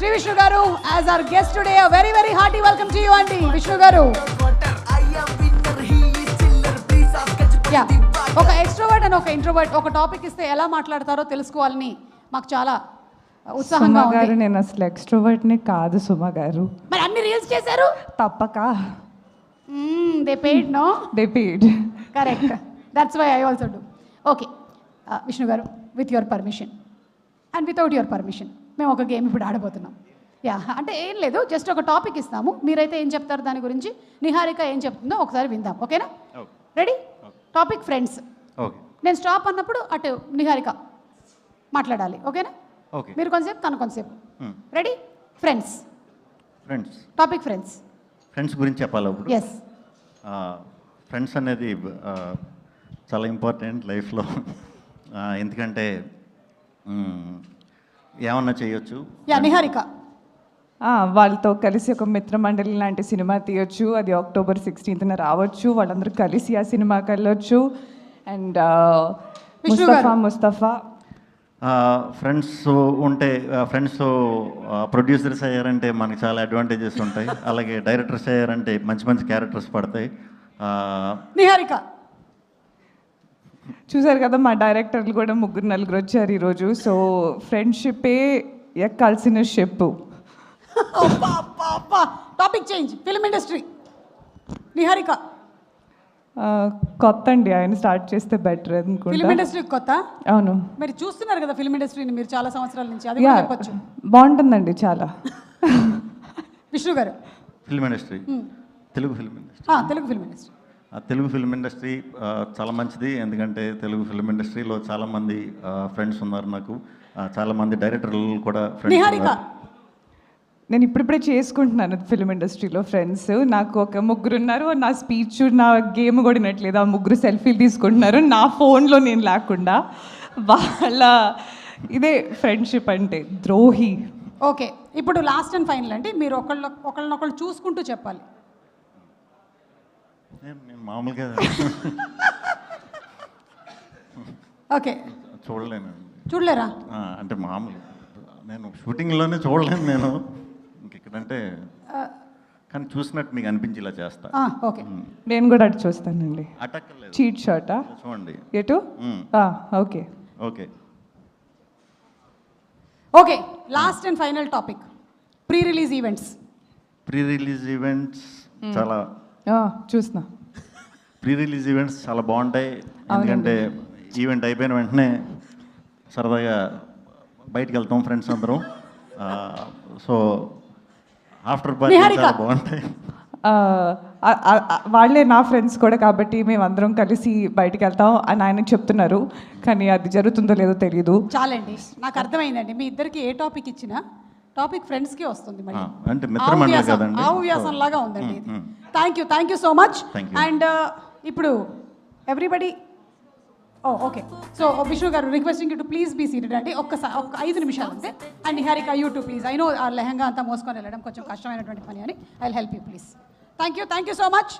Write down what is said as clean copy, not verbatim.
శ్రీ విష్ణు గారు as our guest today very very hearty welcome to you అండి విష్ణు గారు. Yeah, ఒక ఎక్స్ట్రోవర్ట్ అండ్ ఒక ఇంట్రోవర్ట్ ఒక టాపిక్ ఇస్తే ఎలా మాట్లాడతారో తెలుసుకోవాలని మాకు చాలా ఉత్సాహంగా ఉంది. గారు నేను అసలు ఎక్స్ట్రోవర్ట్ని కాదు సుమ గారు. మరి అన్ని రీల్స్ చేశారు తప్పక. They paid no they paid. Correct, that's why I also do. Okay Vishnu garu, with your permission and without your permission మేము ఒక గేమ్ ఇప్పుడు ఆడబోతున్నాం. యా, అంటే ఏం లేదు, జస్ట్ ఒక టాపిక్ ఇస్తాము, మీరైతే ఏం చెప్తారు దాని గురించి, నిహారిక ఏం చెప్తుందో ఒకసారి విందాం. ఓకేనా? రెడీ? Topic friends. నేను స్టాప్ అన్నప్పుడు అటు నిహారిక మాట్లాడాలి. ఓకేనా? మీరు కొంతసేపు తను కొంతసేపు. Ready? Friends. Friends topic friends. Friends గురించి చెప్పాలి ఇప్పుడు. ఎస్. ఫ్రెండ్స్ అనేది చాలా ఇంపార్టెంట్ లైఫ్లో. ఎందుకంటే ఏమన్నా చేయొచ్చు. యా, నిహారిక. వాళ్ళతో కలిసి ఒక మిత్రమండలి లాంటి సినిమా తీయొచ్చు. అది October 16th రావచ్చు. వాళ్ళందరూ కలిసి ఆ సినిమాకి వెళ్ళొచ్చు. అండ్ ముస్తఫా ఫ్రెండ్స్ ఉంటే ఫ్రెండ్స్ ప్రొడ్యూసర్స్ అయ్యారంటే మనకి చాలా అడ్వాంటేజెస్ ఉంటాయి. అలాగే డైరెక్టర్స్ అయ్యారంటే మంచి మంచి క్యారెక్టర్స్ పడతాయి. నిహారిక చూసారు కదా, మా డైరెక్టర్లు కూడా 3-4 వచ్చారు ఈరోజు. సో ఫ్రెండ్షిప్పే ఎక్కాల్సిన ship. Topic change. Film industry. Niharika. కొత్త అండి, ఆయన స్టార్ట్ చేస్తే బెటర్ అనుకుంటా. ఫిల్మ్ ఇండస్ట్రీ కొత్త? అవును. మరి చూస్తున్నారు కదా ఫిల్మ్ ఇండస్ట్రీని మీరు చాలా సంవత్సరాల నుంచి, అది కూడా చెప్పొచ్చు. బాగుంటుందండి చాలా. విష్ణు గారు. Film industry, Telugu film industry. Telugu film industry. Telugu film industry చాలా మంచిది. ఎందుకంటే తెలుగు ఫిల్మ్ ఇండస్ట్రీలో చాలామంది ఫ్రెండ్స్ ఉన్నారు నాకు. చాలామంది డైరెక్టర్లు కూడా నిహారిక. నేను ఇప్పుడిప్పుడే చేసుకుంటున్నాను ఫిల్మ్ ఇండస్ట్రీలో ఫ్రెండ్స్. నాకు ఒక 3 ఉన్నారు. నా స్పీచ్, నా గేమ్ కూడా వినట్లేదు. ఆ 3 సెల్ఫీలు తీసుకుంటున్నారు నా ఫోన్లో, నేను లేకుండా. వాళ్ళ ఇదే ఫ్రెండ్షిప్ అంటే, ద్రోహి. ఓకే, ఇప్పుడు లాస్ట్ అండ్ ఫైనల్ అంటే మీరు ఒకళ్ళనొకళ్ళు చూసుకుంటూ చెప్పాలి. నేను మామూలుగా ఓకే. చూడలేరా? అంటే మామూలు నేను షూటింగ్లోనే చూడలేను నేను. ఇంకెక్కడంటే కానీ చూసినట్టు మీకు అనిపించేలా చేస్తా. ఓకే, నేను కూడా అటు చూస్తానండి. అటక్కర్లేదు. చీట్ షాటా? చూడండి ఎటు? Okay okay okay. Last and final topic, pre release events. Pre release events చాలా చూస్తున్నా. ప్రీ రిలీజ్ ఈవెంట్స్ చాలా బాగుంటాయి. ఎందుకంటే ఈవెంట్ అయిపోయిన వెంటనే సరదాగా బయటికి వెళ్తాం ఫ్రెండ్స్ అందరం. సో ఆఫ్టర్ పార్టీ చాలా బాగుంటాయి. వాళ్ళే నా ఫ్రెండ్స్ కూడా, కాబట్టి మేము అందరం కలిసి బయటికి వెళ్తాం అని ఆయన చెప్తున్నారు. కానీ అది జరుగుతుందో లేదో తెలియదు. చాలండి, నాకు అర్థమైందండి. మీ ఇద్దరికి ఏ టాపిక్ ఇచ్చినా టాపిక్ ఫ్రెండ్స్కి వస్తుంది. మళ్ళీ అంటే మిత్రమండలి కదండి, ఆవు వ్యాసం లాగా ఉందండి ఇది. Thank you so much. And ఇప్పుడు ఎవ్రీబడి ఓకే. సో విష్ణు గారు, requesting you to please be seated అండి. ఒక 5 నిమిషాలు అంతే. And Niharika, you to please. I know ఆ లెహంగా అంతా మోసుకొని వెళ్ళడం కొంచెం కష్టమైనటువంటి పని అని. I will help you please. Thank you so much.